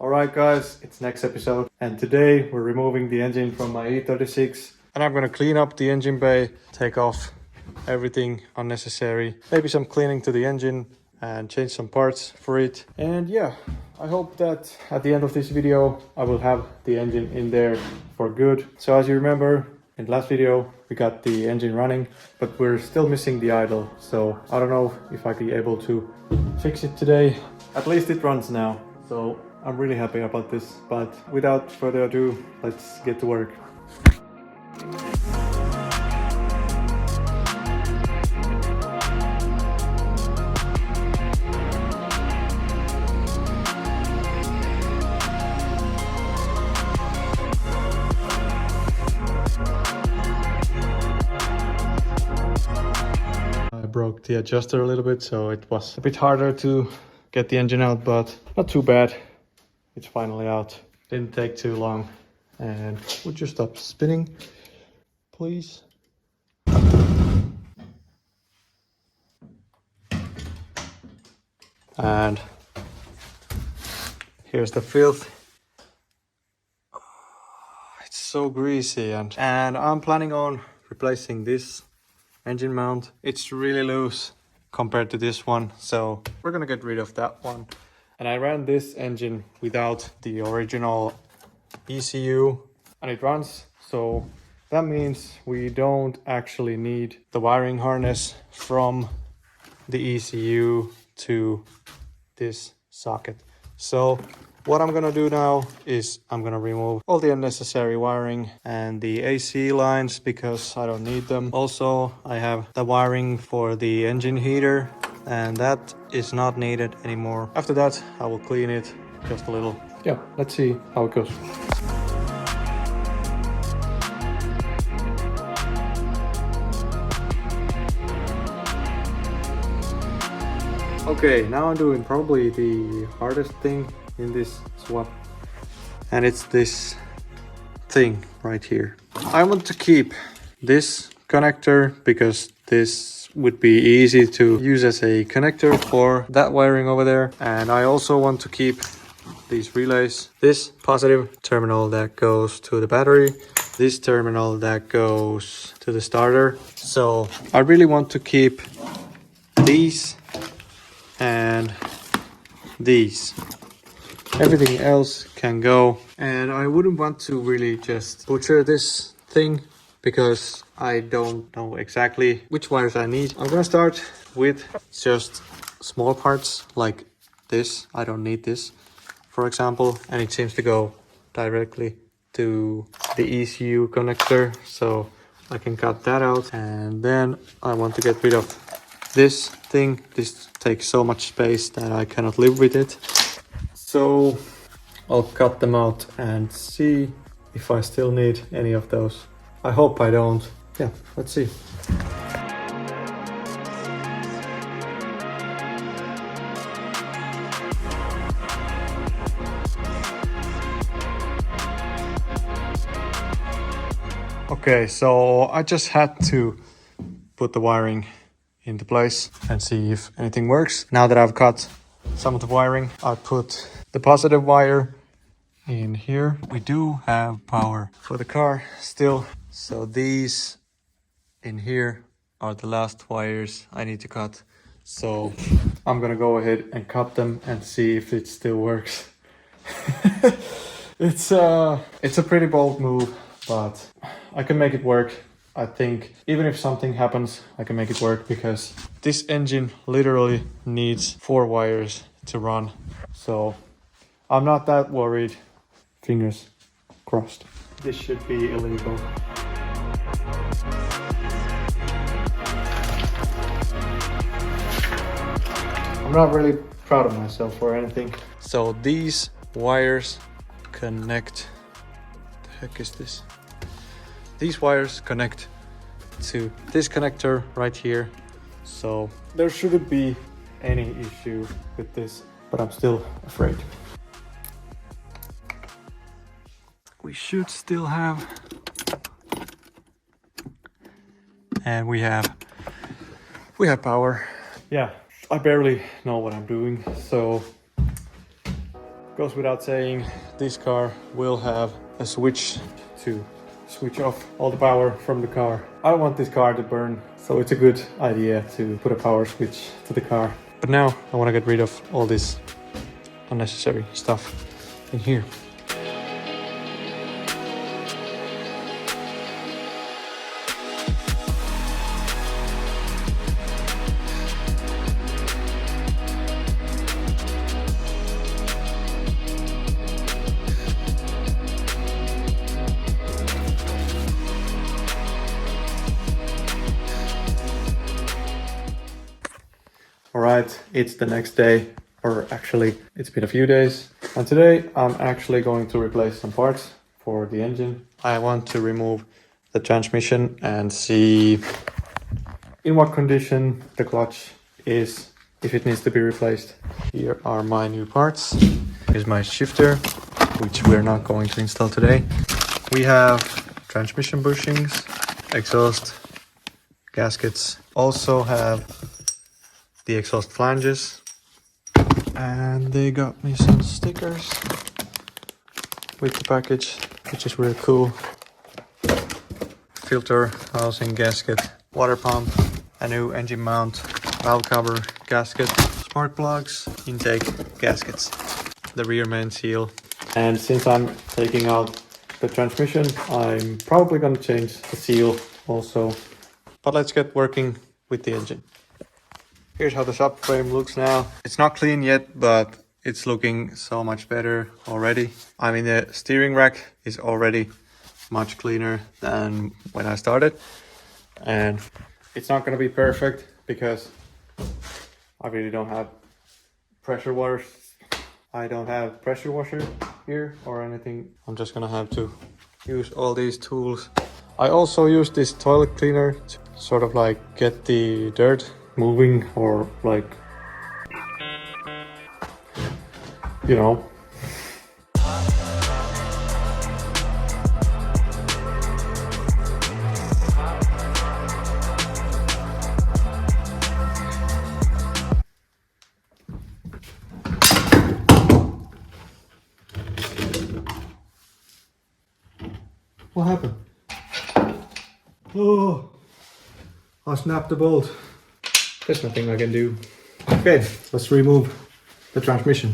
Alright guys, it's next episode and today we're removing the engine from my E36 and I'm gonna clean up the engine bay, take off everything unnecessary, maybe some cleaning to the engine and change some parts for it. And yeah, I hope that at the end of this video I will have the engine in there for good. So as you remember, in the last video we got the engine running, but we're still missing the idle. So I don't know if I'll be able to fix it today. At least it runs now. So I'm really happy about this, but without further ado, let's get to work. I broke the adjuster a little bit, so it was a bit harder to get the engine out, but not too bad. It's finally out. Didn't take too long. And would you stop spinning, please? And here's the filth. It's so greasy, and I'm planning on replacing this engine mount. It's really loose compared to this one, so we're gonna get rid of that one. And I ran this engine without the original ECU and it runs, so that means we don't actually need the wiring harness from the ECU to this socket. So what I'm gonna do now is I'm gonna remove all the unnecessary wiring and the AC lines because I don't need them. Also, I have the wiring for the engine heater and that is not needed anymore. After that, I will clean it just a little. Yeah, let's see how it goes. Okay, now I'm doing probably the hardest thing in this swap, and it's this thing right here. I want to keep this connector because this would be easy to use as a connector for that wiring over there, and I also want to keep these relays, this positive terminal that goes to the battery, this terminal that goes to the starter. So I really want to keep these and these. Everything else can go, and I wouldn't want to really just butcher this thing because I don't know exactly which wires I need. I'm gonna start with just small parts like this. I don't need this, for example, and it seems to go directly to the ECU connector, so I can cut that out. And then I want to get rid of this thing. This takes so much space that I cannot live with it. So I'll cut them out and see if I still need any of those. I hope I don't. Yeah, let's see. Okay, so I just had to put the wiring into place and see if anything works. Now that I've cut some of the wiring, I put the positive wire in here. We do have power for the car still, so these in here are the last wires I need to cut. So I'm gonna go ahead and cut them and see if it still works. It's a pretty bold move, but I can make it work. I think even if something happens, I can make it work because this engine literally needs 4 wires to run. So I'm not that worried. Fingers crossed. This should be illegal. I'm not really proud of myself or anything. So these wires connect. The heck is this? These wires connect to this connector right here. So there shouldn't be any issue with this, but I'm still afraid. We should still have, and we have power. Yeah, I barely know what I'm doing, so Goes without saying, this car will have a switch to switch off all the power from the car. I don't want this car to burn, so it's a good idea to put a power switch to the car. But now I want to get rid of all this unnecessary stuff in here. Alright, it's the next day, or actually it's been a few days, and today I'm actually going to replace some parts for the engine. I want to remove the transmission and see in what condition the clutch is, if it needs to be replaced. Here are my new parts. Here's my shifter, which we're not going to install today. We have transmission bushings, exhaust gaskets, also have the exhaust flanges, and they got me some stickers with the package, which is really cool. Filter, housing, gasket, water pump, a new engine mount, valve cover, gasket, spark plugs, intake, gaskets, the rear main seal. And since I'm taking out the transmission, I'm probably gonna change the seal also. But let's get working with the engine. Here's how the subframe looks now. It's not clean yet, but it's looking so much better already. I mean, the steering rack is already much cleaner than when I started. And it's not gonna be perfect because I really don't have pressure washers. I don't have pressure washer here or anything. I'm just gonna have to use all these tools. I also use this toilet cleaner to sort of like get the dirt moving, or like, you know. What happened? Oh, I snapped the bolt. There's nothing I can do. Okay, let's remove the transmission.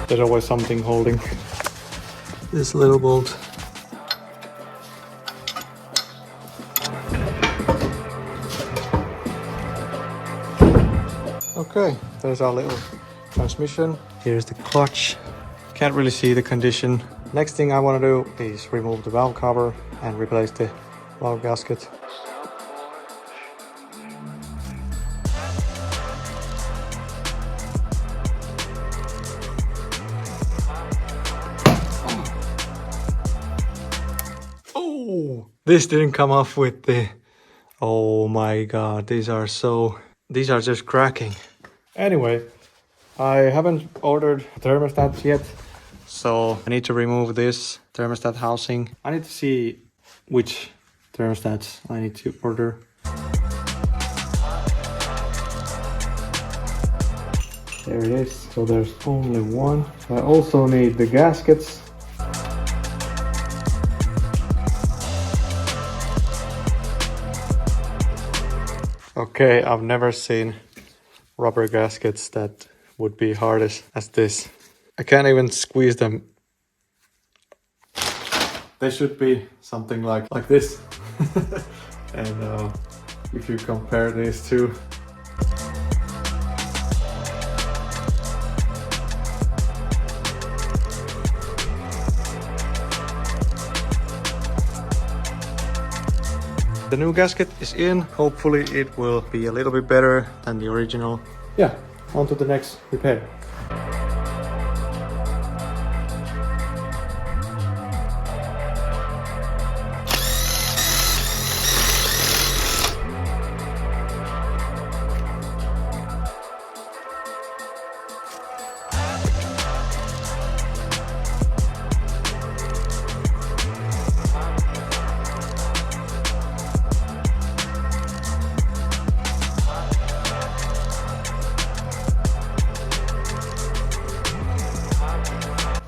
There's always something holding this little bolt. Okay, there's our little transmission. Here's the clutch. Can't really see the condition. Next thing I want to do is remove the valve cover and replace the valve gasket. Oh, this didn't come off with the... Oh my god, these are just cracking. Anyway, I haven't ordered thermostats yet. So I need to remove this thermostat housing. I need to see which thermostats I need to order. There it is. So there's only one. I also need the gaskets. Okay, I've never seen rubber gaskets that would be hard as this. I can't even squeeze them. They should be something like this. And if you compare these two, the new gasket is in. Hopefully it will be a little bit better than the original. Yeah, on to the next repair.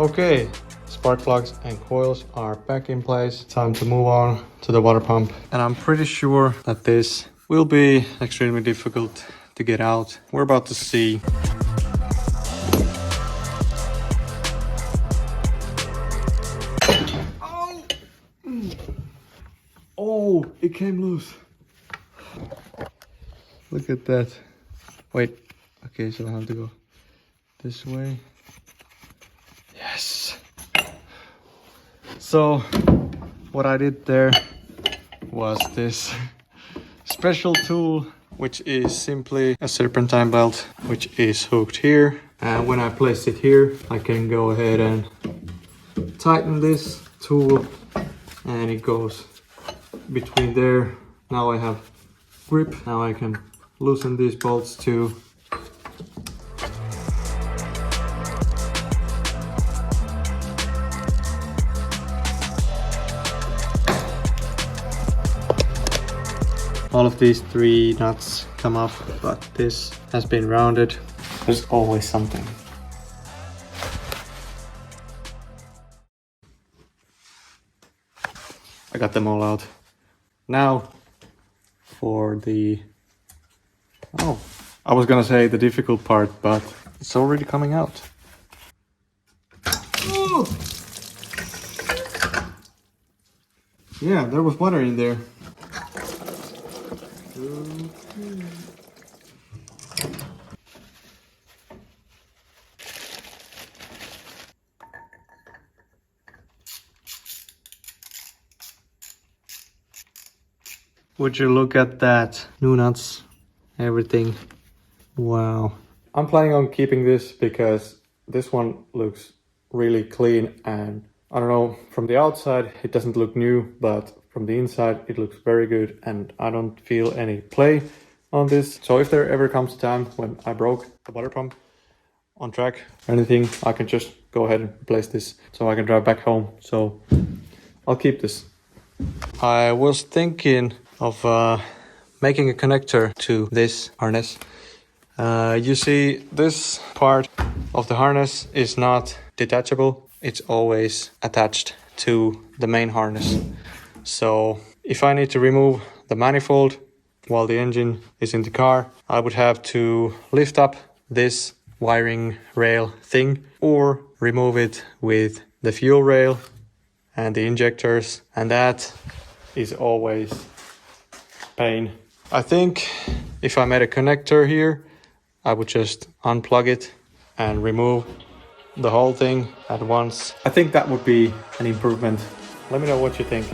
Okay, spark plugs and coils are back in place. Time to move on to the water pump. And I'm pretty sure that this will be extremely difficult to get out. We're about to see. Oh, it came loose. Look at that. Wait, okay, so I have to go this way. Yes. So what I did there was this special tool, which is simply a serpentine belt, which is hooked here. And when I place it here, I can go ahead and tighten this tool, and it goes between there. Now I have grip. Now I can loosen these bolts too. All of these 3 nuts come off, but this has been rounded. There's always something. I got them all out. Now for the... Oh, I was gonna say the difficult part, but it's already coming out. Oh! Yeah, there was water in there. Would you look at that? New nuts, everything. Wow. I'm planning on keeping this because this one looks really clean, and I don't know, from the outside it doesn't look new, but from the inside it looks very good, and I don't feel any play on this. So if there ever comes a time when I broke the water pump on track or anything, I can just go ahead and replace this so I can drive back home. So I'll keep this. I was thinking of making a connector to this harness. You see, this part of the harness is not detachable. It's always attached to the main harness. So if I need to remove the manifold while the engine is in the car, I would have to lift up this wiring rail thing or remove it with the fuel rail and the injectors, and that is always pain. I think if I made a connector here, I would just unplug it and remove the whole thing at once. I think that would be an improvement. Let me know what you think.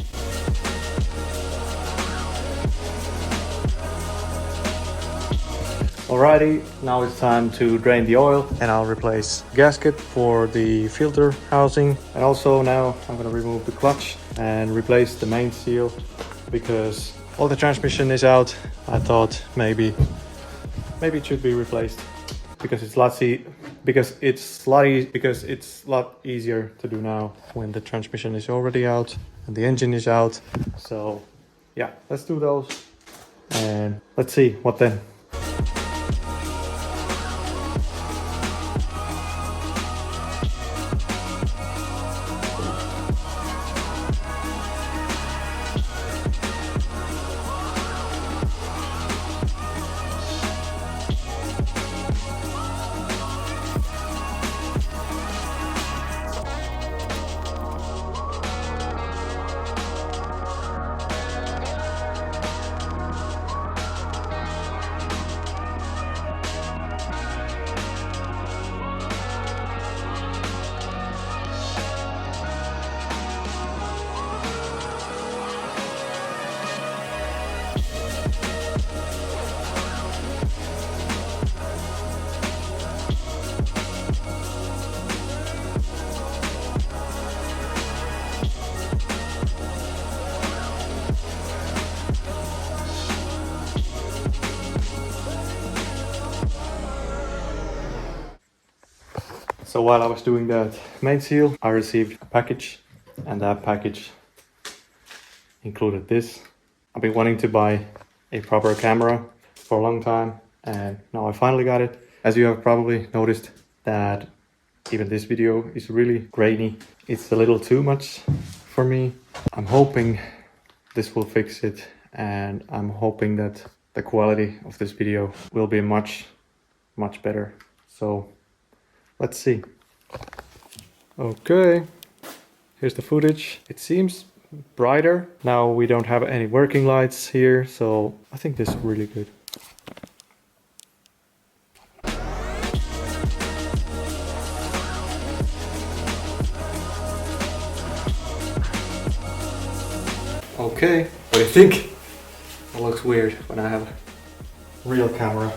Alrighty, now it's time to drain the oil, and I'll replace gasket for the filter housing. And also now I'm gonna remove the clutch and replace the main seal because all the transmission is out. I thought maybe it should be replaced because it's a lot easier to do now when the transmission is already out and the engine is out. So yeah, let's do those and let's see what then. So while I was doing that main seal, I received a package, and that package included this. I've been wanting to buy a proper camera for a long time, and now I finally got it. As you have probably noticed that Even this video is really grainy. It's a little too much for me. I'm hoping this will fix it, and I'm hoping that the quality of this video will be much better. So let's see. Okay, here's the footage. It seems brighter. Now we don't have any working lights here, so I think this is really good. Okay, what do you think? It looks weird when I have a real camera.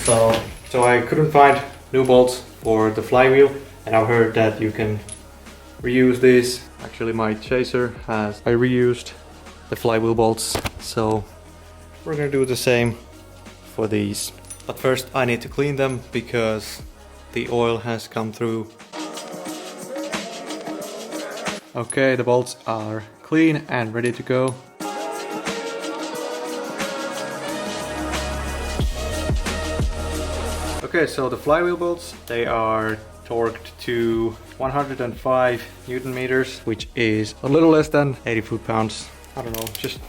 So I couldn't find new bolts for the flywheel, and I've heard that you can reuse these. Actually, my chaser I reused the flywheel bolts, so we're gonna do the same for these. But first I need to clean them because the oil has come through. Okay, the bolts are clean and ready to go. Okay, so the flywheel bolts, they are torqued to 105 Newton meters, which is a little less than 80 foot-pounds. I don't know, just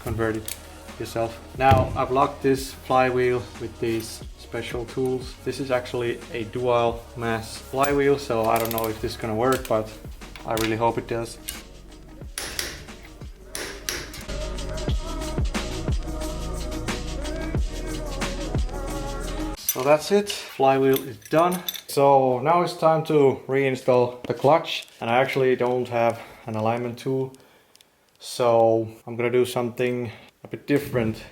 convert it yourself. Now I've locked this flywheel with these special tools. This is actually a dual mass flywheel, so I don't know if this is gonna work, but I really hope it does. So that's it, flywheel is done. So now it's time to reinstall the clutch, and I actually don't have an alignment tool, so I'm gonna do something a bit different.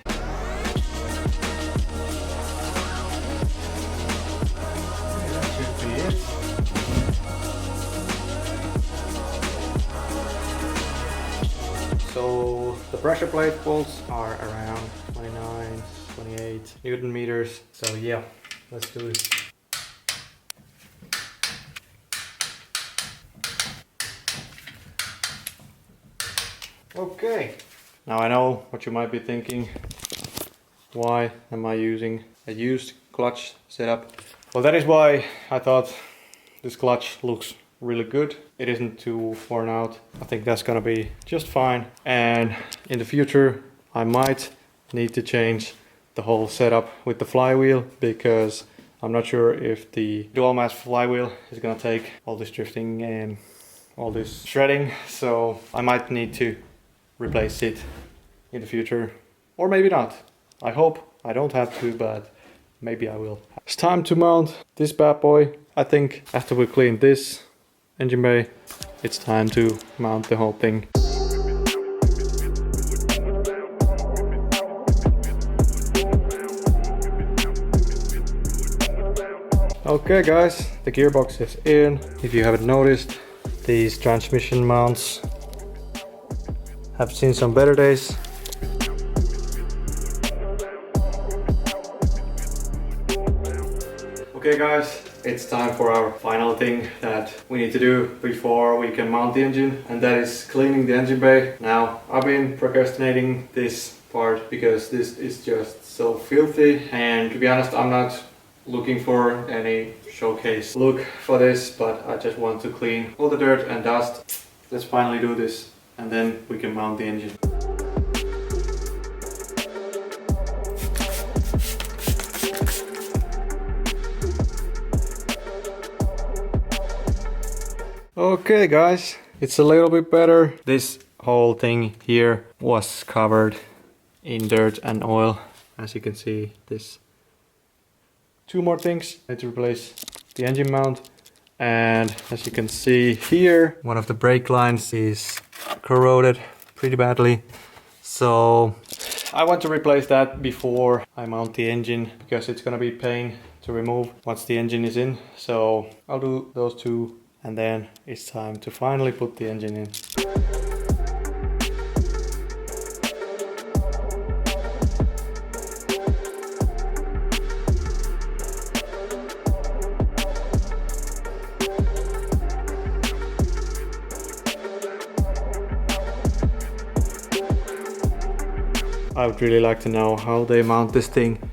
So the pressure plate bolts are around 29, 28 Newton meters. So yeah, let's do this. Okay, now I know what you might be thinking. Why am I using a used clutch setup? Well, that is why I thought this clutch looks really good. It isn't too worn out. I think that's gonna be just fine. And in the future, I might need to change the whole setup with the flywheel, because I'm not sure if the dual mass flywheel is gonna take all this drifting and all this shredding. So I might need to replace it in the future, or maybe not. I hope I don't have to, but maybe I will. It's time to mount this bad boy. I think after we clean this engine bay, it's time to mount the whole thing. Okay guys, the gearbox is in. If you haven't noticed, these transmission mounts have seen some better days. Okay guys, it's time for our final thing that we need to do before we can mount the engine, and that is cleaning the engine bay. Now, I've been procrastinating this part because this is just so filthy, and to be honest, I'm not looking for any showcase look for this, but I just want to clean all the dirt and dust. Let's finally do this, and then we can mount the engine. Okay guys, it's a little bit better. This whole thing here was covered in dirt and oil. As you can see, this two more things. I need to replace the engine mount, and as you can see here, one of the brake lines is corroded pretty badly. So I want to replace that before I mount the engine, because it's gonna be a pain to remove once the engine is in. So I'll do those two, and then it's time to finally put the engine in. I would really like to know how they mount this thing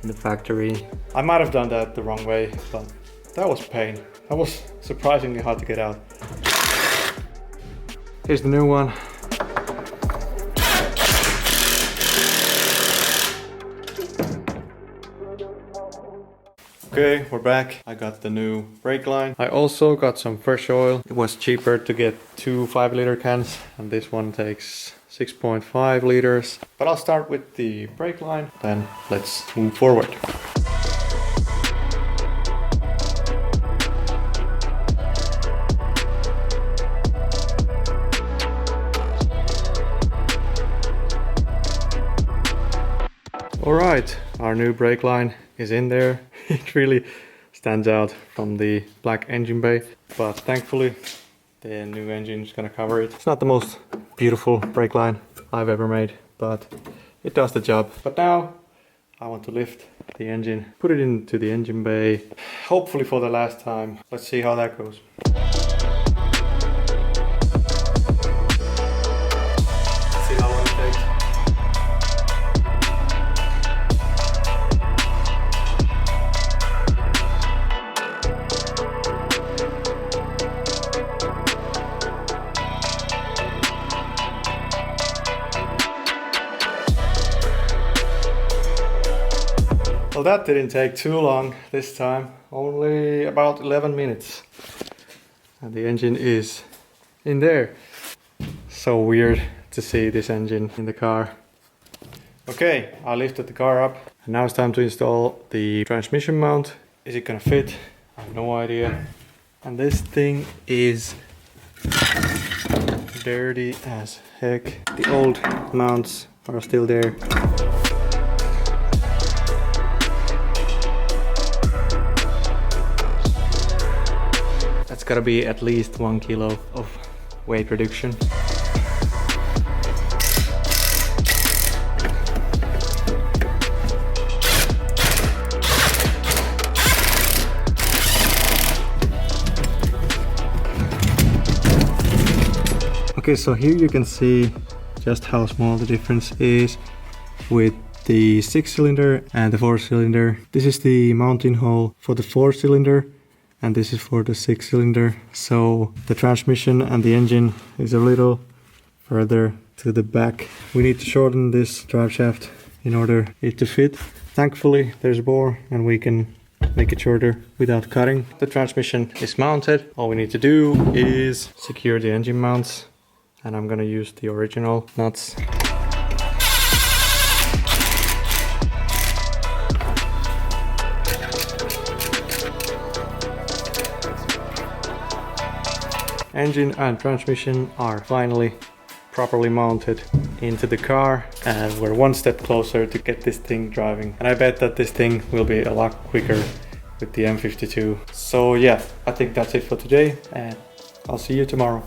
in the factory. I might have done that the wrong way, but That was pain. That was surprisingly hard to get out. Here's the new one. Okay, we're back. I got the new brake line. I also got some fresh oil. It was cheaper to get 2 5-liter cans, and this one takes 6.5 liters. But I'll start with the brake line, then let's move forward. Alright, our new brake line is in there. It really stands out from the black engine bay, but thankfully the new engine is gonna cover it. It's not the most beautiful brake line I've ever made, but it does the job. But now I want to lift the engine, put it into the engine bay, hopefully for the last time. Let's see how that goes. Well, that didn't take too long this time, only about 11 minutes. And the engine is in there. So weird to see this engine in the car. Okay, I lifted the car up and now it's time to install the transmission mount. Is it gonna fit? I have no idea. And this thing is dirty as heck. The old mounts are still there. It's gotta be at least 1 kilo of weight reduction. Okay, so here you can see just how small the difference is with the 6-cylinder and the 4-cylinder. This is the mounting hole for the 4-cylinder. And this is for the 6-cylinder. So the transmission and the engine is a little further to the back. We need to shorten this drive shaft in order it to fit. Thankfully there's a bore and we can make it shorter without cutting. The transmission is mounted. All we need to do is secure the engine mounts, and I'm gonna use the original nuts. Engine and transmission are finally properly mounted into the car, and we're one step closer to get this thing driving. And I bet that this thing will be a lot quicker with the M52. So yeah, I think that's it for today, and I'll see you tomorrow.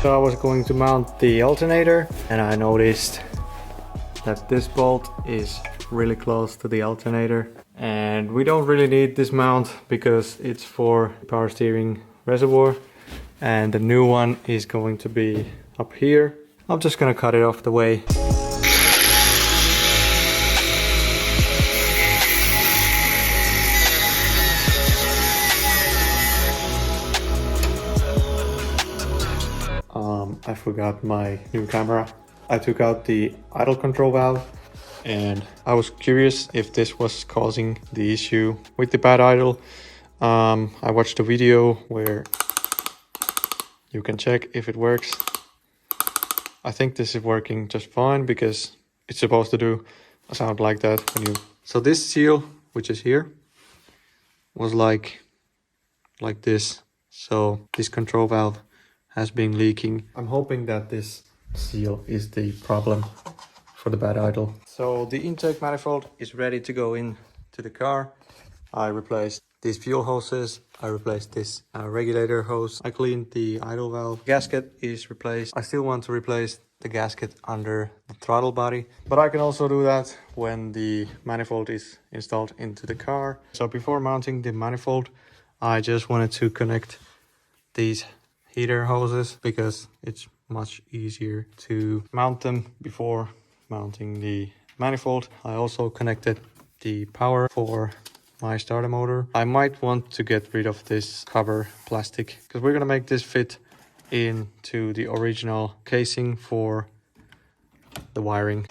So I was going to mount the alternator and I noticed that this bolt is really close to the alternator, and we don't really need this mount because it's for power steering reservoir, and the new one is going to be up here. I'm just gonna cut it off the way. I forgot my new camera. I took out the idle control valve and I was curious if this was causing the issue with the bad idle. I watched a video where you can check if it works. I think this is working just fine because it's supposed to do a sound like that when you... So this seal, which is here, was like this. So this control valve has been leaking. I'm hoping that this seal is the problem for the bad idle. So the intake manifold is ready to go in to the car. I replaced these fuel hoses. I replaced this regulator hose. I cleaned the idle valve. Gasket is replaced. I still want to replace the gasket under the throttle body, but I can also do that when the manifold is installed into the car. So before mounting the manifold, I just wanted to connect these heater hoses because it's much easier to mount them before mounting the manifold. I also connected the power for my starter motor. I might want to get rid of this cover plastic because we're gonna make this fit into the original casing for the wiring.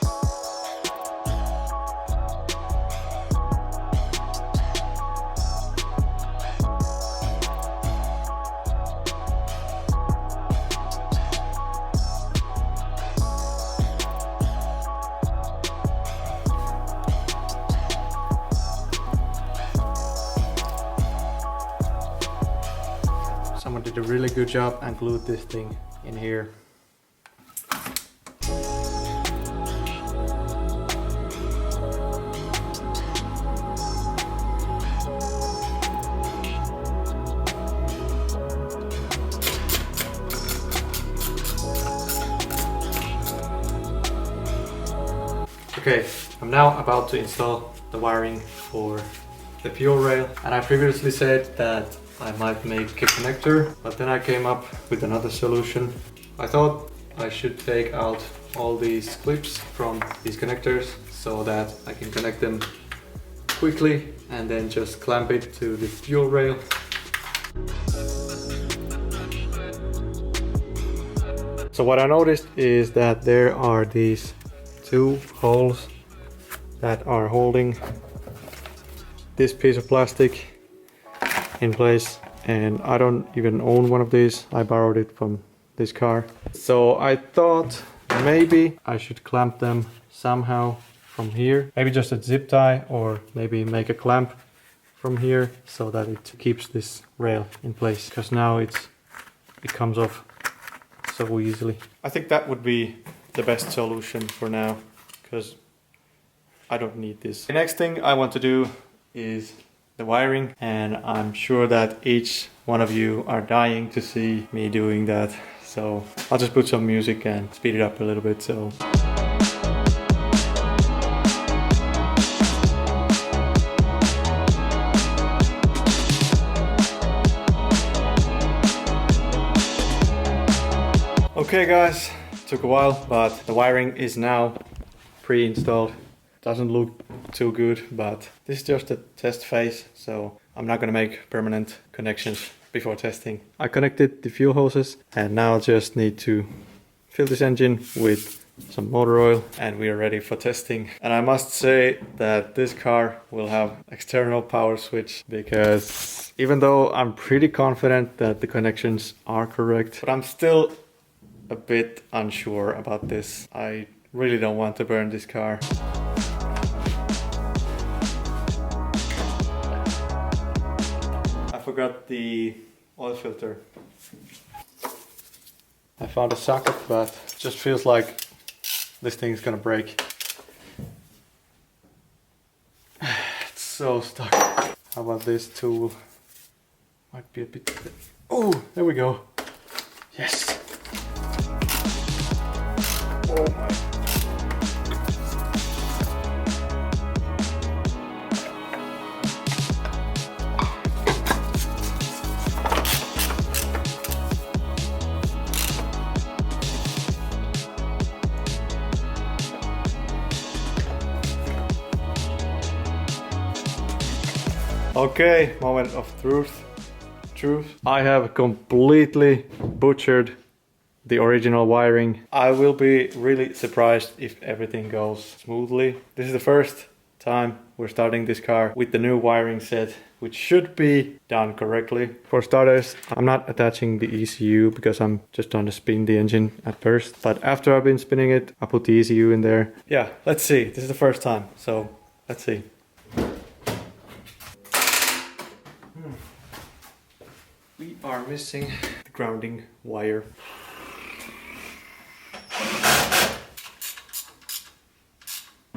Someone did a really good job and glued this thing in here. Okay, I'm now about to install the wiring for the fuel rail, and I previously said that I might make a connector, but then I came up with another solution. I thought I should take out all these clips from these connectors so that I can connect them quickly and then just clamp it to the fuel rail. So what I noticed is that there are these two holes that are holding this piece of plastic in place, and I don't even own one of these. I borrowed it from this car. So I thought maybe I should clamp them somehow from here. Maybe just a zip tie, or maybe make a clamp from here so that it keeps this rail in place, because now it comes off so easily. I think that would be the best solution for now, because I don't need this. The next thing I want to do is the wiring, and I'm sure that each one of you are dying to see me doing that. So I'll just put some music and speed it up a little bit. So okay guys, took a while, but the wiring is now pre-installed. Doesn't look too good, but this is just a test phase, so I'm not gonna make permanent connections before testing. I connected the fuel hoses, and now I just need to fill this engine with some motor oil, and we are ready for testing. And I must say that this car will have external power switch, because even though I'm pretty confident that the connections are correct, but I'm still a bit unsure about this. I really don't want to burn this car. I forgot the oil filter. I found a socket, but it just feels like this thing's gonna break. It's so stuck. How about this tool? Might be a bit... Oh, there we go. Yes. Oh my. Okay, moment of truth. I have completely butchered the original wiring. I will be really surprised if everything goes smoothly. This is the first time we're starting this car with the new wiring set, which should be done correctly. For starters, I'm not attaching the ECU because I'm just trying to spin the engine at first. But after I've been spinning it, I put the ECU in there. Yeah, let's see. This is the first time, so let's see. We are missing the grounding wire.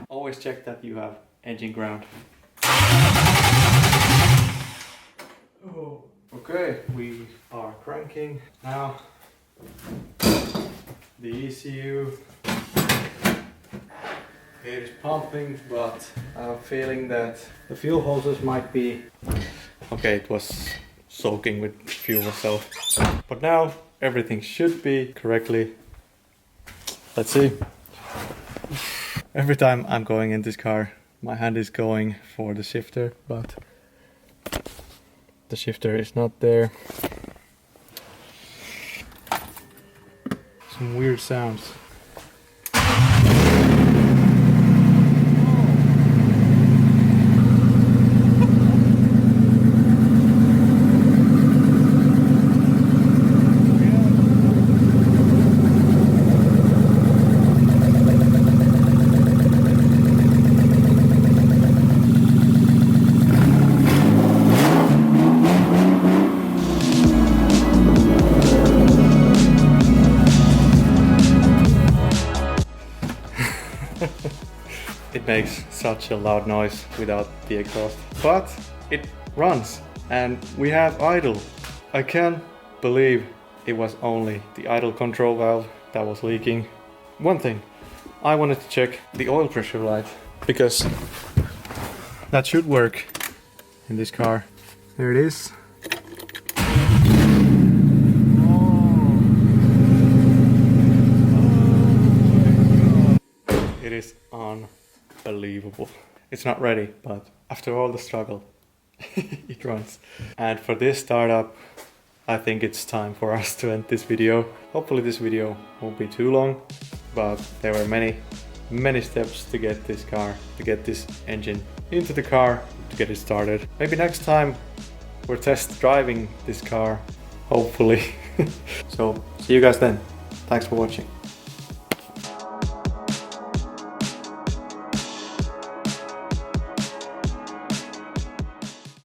Always check that you have engine ground. Okay, we are cranking now. The ECU, it is pumping, but I have a feeling that the fuel hoses might be... Okay, it was soaking with fuel, so... But now everything should be correctly. Let's see. Every time I'm going in this car, my hand is going for the shifter, but the shifter is not there. Some weird sounds. It makes such a loud noise without the exhaust, but it runs and we have idle. I can't believe it was only the idle control valve that was leaking. One thing, I wanted to check the oil pressure light because that should work in this car. There it is. It is unbelievable. It's not ready, but after all the struggle, it runs. And for this startup, I think it's time for us to end this video. Hopefully this video won't be too long, but there were many steps to get this car, to get this engine into the car, to get it started. Maybe next time we're test driving this car, hopefully. So see you guys then. Thanks for watching.